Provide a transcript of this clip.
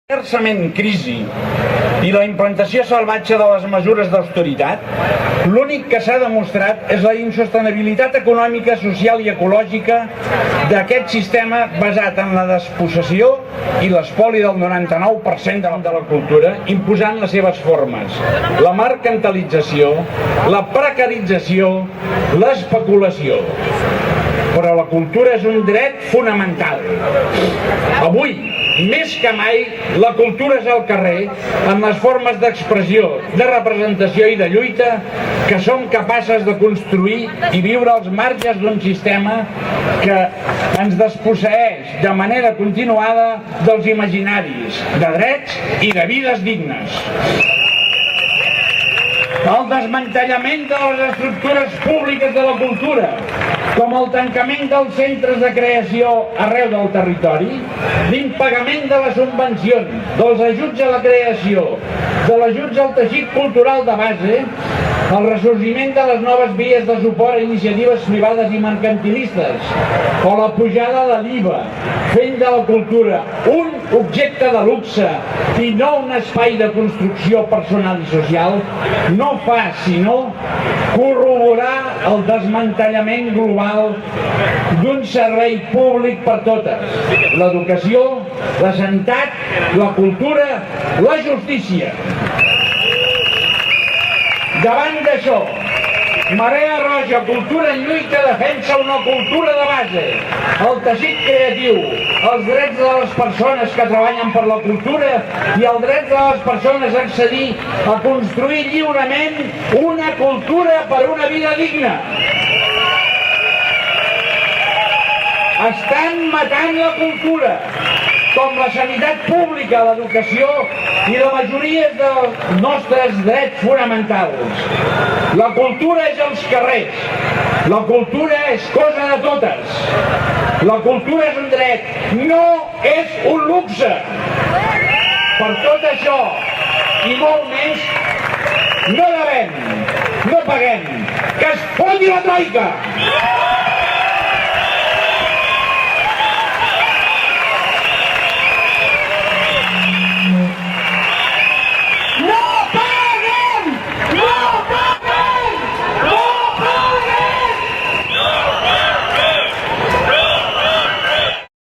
Diversament crisi i la implantació salvatge de les mesures d'austeritat, l'únic que s'ha demostrat és la insostenibilitat econòmica, social i ecològica d'aquest sistema basat en la despossessió i l'espoli del 99% de la cultura, imposant les seves formes, la mercantilització, la precarització, l'especulació. Però la cultura és un dret fonamental. Avui, més que mai, la cultura és al carrer en les formes d'expressió, de representació i de lluita que som capaces de construir i viure als marges d'un sistema que ens desposseeix de manera continuada dels imaginaris, de drets i de vides dignes. El desmantellament de les estructures públiques de la cultura, com el tancament dels centres de creació arreu del territori, l'impagament de les subvencions, dels ajuts a la creació, de l'ajuts al teixit cultural de base, el ressorgiment de les noves vies de suport a iniciatives privades i mercantilistes, o la pujada de l'IVA, fent de la cultura un objecte de luxe i no un espai de construcció personal i social, no fa sinó corroborar el desmantellament global d'un servei públic per totes: l'educació, la sanitat, la cultura, la justícia. Davant d'això, Marea Roja, Cultura en Lluita, defensa una cultura de base, el teixit creatiu, els drets de les persones que treballen per la cultura i el dret de les persones a accedir a construir lliurement una cultura per una vida digna. Estan matant la cultura, com la sanitat pública, l'educació i la majoria dels nostres drets fonamentals. La cultura és als carrers, la cultura és cosa de totes, la cultura és un dret, no és un luxe. Per tot això, i molt més, no devem, no paguem, que es foti la troica!